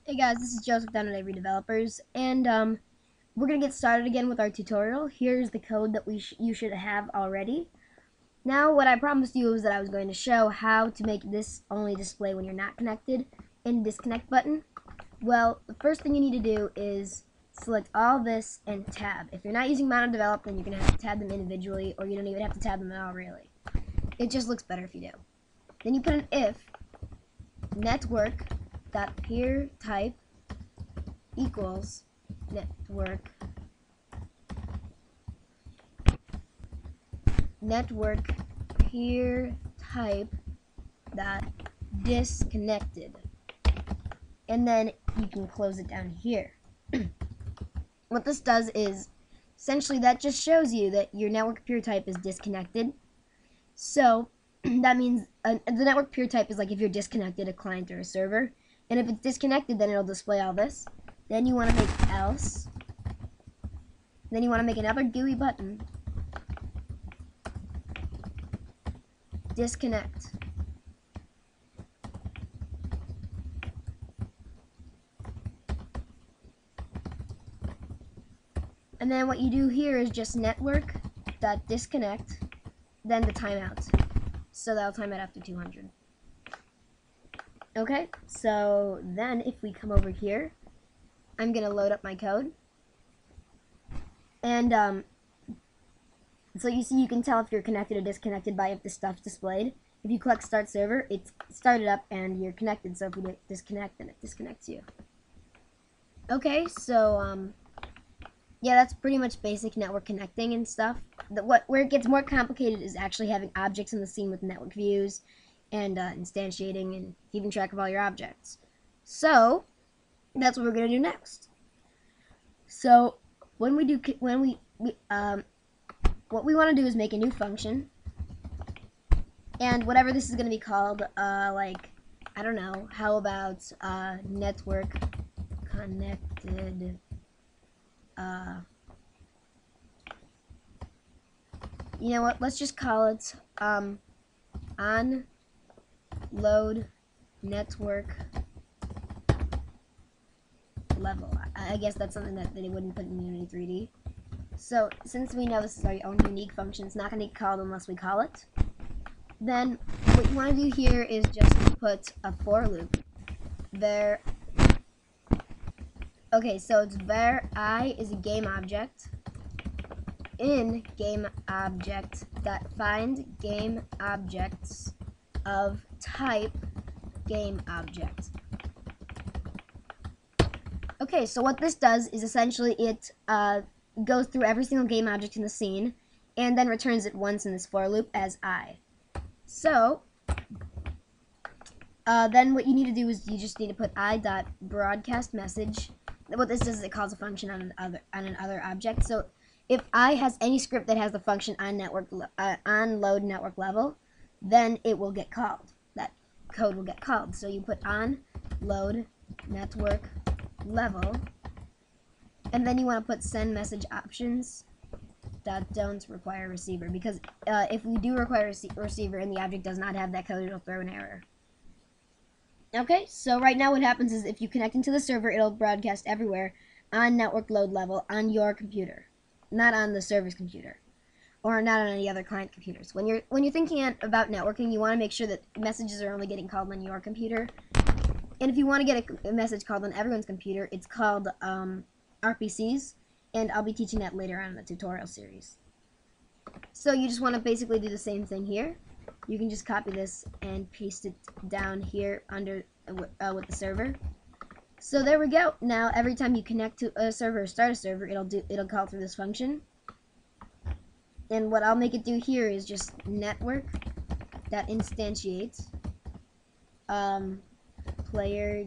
Hey guys, this is Joseph down at AveryDevelopers, and we're gonna get started again with our tutorial. Here's the code that you should have already. Now, what I promised you was that I was going to show how to make this only display when you're not connected in the disconnect button. Well, the first thing you need to do is select all this and tab. If you're not using MonoDevelop, then you're gonna have to tab them individually, or you don't even have to tab them at all, really. It just looks better if you do. Then you put an if network.peer type equals network peer type dot disconnected, and then you can close it down here. What this does is essentially that just shows you that your network peer type is disconnected. So that means the network peer type is like if you're disconnected, a client or a server, and if it's disconnected, then it'll display all this. Then you want to make else. Then you want to make another GUI button. Disconnect. And then what you do here is just network.disconnect, then the timeout. So that'll time it after 200. Okay, so then if we come over here, I'm going to load up my code. And so you see, you can tell if you're connected or disconnected by if the stuff's displayed. If you click Start Server, it's started up and you're connected. So if you disconnect, then it disconnects you. Okay, so yeah, that's pretty much basic network connecting and stuff. Where it gets more complicated is actually having objects in the scene with network views and instantiating and keeping track of all your objects. So that's what we're gonna do next. So what we want to do is make a new function, and whatever this is going to be called, like, I don't know, how about network connected, you know what, let's just call it on load network level. I guess that's something that they wouldn't put in Unity3D. So since we know this is our own unique function, it's not going to get called unless we call it. Then what you want to do here is just put a for loop. There. Okay, so it's var I is a game object. In game object that find game objects of type game object. Okay, so what this does is essentially it goes through every single game object in the scene and then returns it once in this for loop as I. So then what you need to do is you just need to put I.broadcastMessage. What this does is it calls a function on another object. So if I has any script that has the function on load network level, then it will get called. That code will get called. So you put on load network level, and then you want to put send message options that don't require receiver, because if we do require receiver and the object does not have that code, it'll throw an error. Okay, so right now what happens is if you connect into the server, it'll broadcast everywhere on network load level on your computer, not on the server's computer, or not on any other client computers. When you're thinking about networking, you want to make sure that messages are only getting called on your computer. And if you want to get a message called on everyone's computer, it's called RPCs, and I'll be teaching that later on in the tutorial series. So you just want to basically do the same thing here. You can just copy this and paste it down here under with the server. So there we go. Now every time you connect to a server or start a server, it'll call through this function. And what I'll make it do here is just network that instantiates player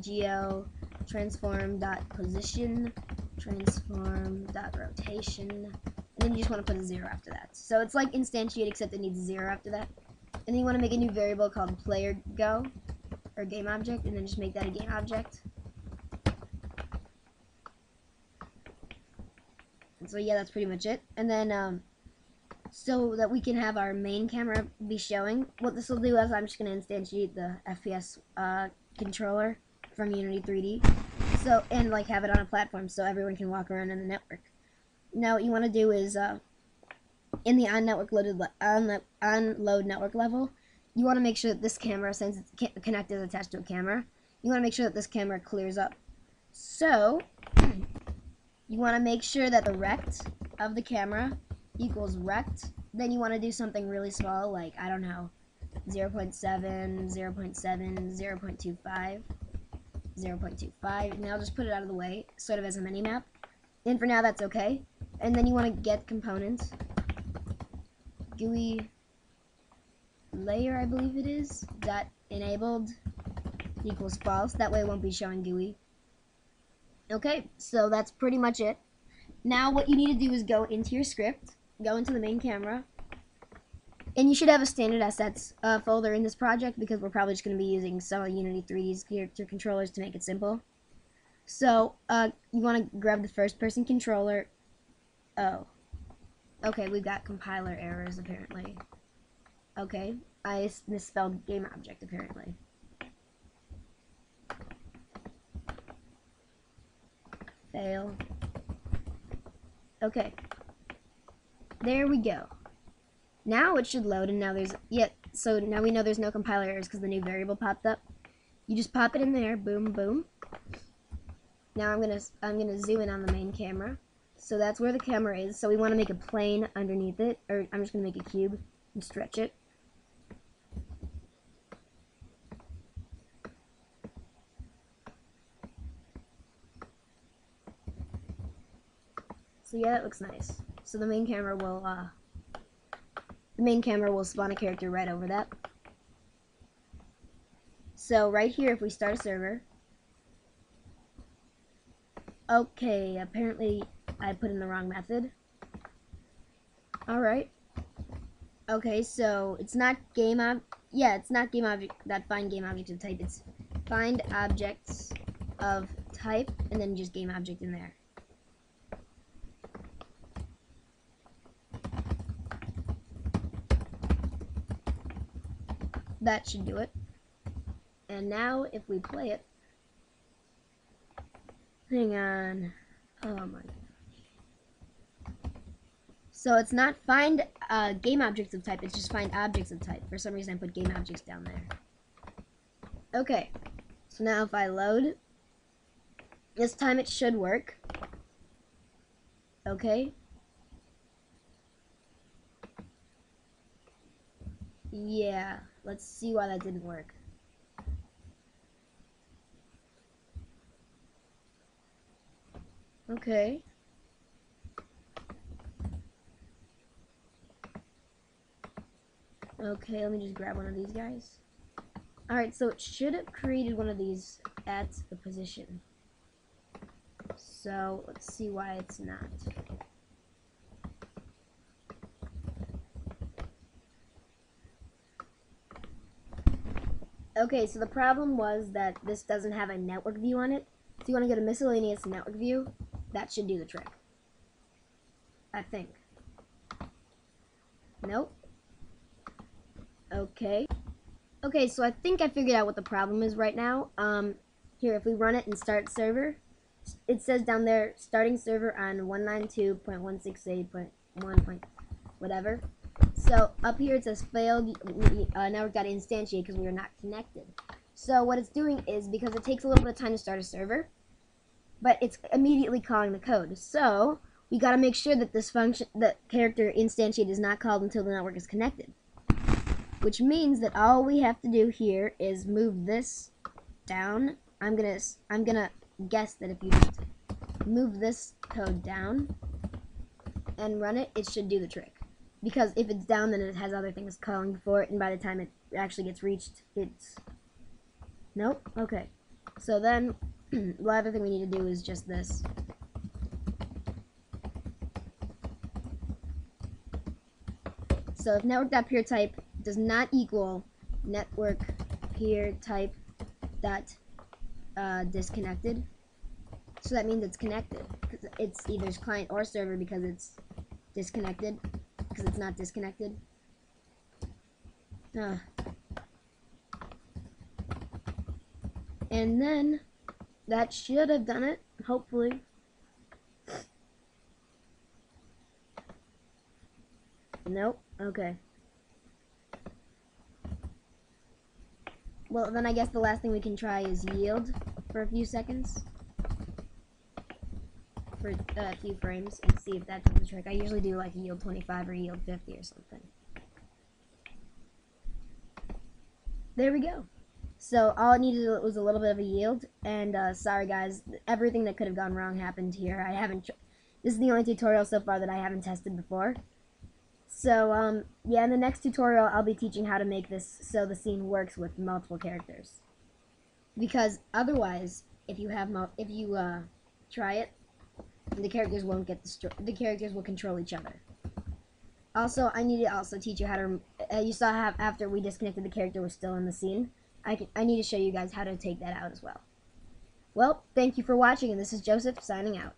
geo transform dot position transform dot rotation, and then you just want to put a 0 after that. So it's like instantiate, except it needs a 0 after that. And then you want to make a new variable called player go, or game object, and then just make that a game object. And so yeah, that's pretty much it. And then so that we can have our main camera be showing, what this will do is I'm just going to instantiate the FPS controller from Unity3D. So, and like have it on a platform so everyone can walk around in the network. Now what you want to do is in the onload network level, you want to make sure that this camera, since it's connected attached to a camera, you want to make sure that this camera clears up. So you want to make sure that the rect of the camera equals rect. Then you want to do something really small, like, I don't know, 0.7, 0.7, 0.25, 0.25. Now just put it out of the way, sort of as a mini-map. And for now, that's okay. And then you want to get components. GUI layer, I believe it is, dot enabled equals false. That way it won't be showing GUI. Okay, so that's pretty much it. Now what you need to do is go into your script, go into the main camera, and you should have a standard assets folder in this project because we're probably just going to be using some of Unity3D's character controllers to make it simple. So you want to grab the first person controller. Oh, okay, we've got compiler errors apparently. Okay, I misspelled game object apparently. Fail. Okay, there we go. Now it should load, and now there's, so now we know there's no compiler errors because the new variable popped up. You just pop it in there, boom, boom. Now I'm gonna zoom in on the main camera. So that's where the camera is. So we want to make a plane underneath it, or I'm just gonna make a cube and stretch it. So yeah, that looks nice. So the main camera will spawn a character right over that. So right here, if we start a server, okay, apparently I put in the wrong method. Alright. Okay, so it's not game it's not game object that find game object of type, it's find objects of type and then just game object in there. That should do it. And now if we play it, hang on, oh my gosh. So it's not find game objects of type, it's just find objects of type. For some reason I put game objects down there. Okay, so now if I load, this time it should work. Okay. Yeah, let's see why that didn't work. Okay. Okay, let me just grab one of these guys. Alright, so it should have created one of these at the position. So, let's see why it's not. Okay, so the problem was that this doesn't have a network view on it. So you want to go to miscellaneous network view. That should do the trick. I think. Nope. Okay. Okay, so I think I figured out what the problem is right now. Here, if we run it and start server, it says down there, starting server on 192.168.1. Whatever. So up here it says failed network got instantiated because we are not connected. So what it's doing is, because it takes a little bit of time to start a server, but it's immediately calling the code. So we got to make sure that this function, the character instantiate, is not called until the network is connected. Which means that all we have to do here is move this down. I'm gonna guess that if you just move this code down and run it, it should do the trick. Because if it's down, then it has other things calling for it, and by the time it actually gets reached, it's... Nope? Okay. So then, the other thing we need to do is just this. So if network.peerType does not equal network.peerType dot disconnected, so that means it's connected. It's either client or server because it's disconnected. Because it's not disconnected. And then That should have done it, hopefully. Nope. Okay. Well, then I guess the last thing we can try is yield for a few seconds. For a few frames and see if that does the trick. I usually do like yield 25 or yield 50 or something. There we go. So all it needed was a little bit of a yield, and sorry guys, everything that could have gone wrong happened here. I haven't. This is the only tutorial so far that I haven't tested before. So yeah, in the next tutorial, I'll be teaching how to make this so the scene works with multiple characters. Because otherwise, if you have try it, the characters won't get destroyed. The characters will control each other. Also, I need to also teach you how to. You saw how after we disconnected, the character was still in the scene. I need to show you guys how to take that out as well. Well, thank you for watching, and this is Joseph signing out.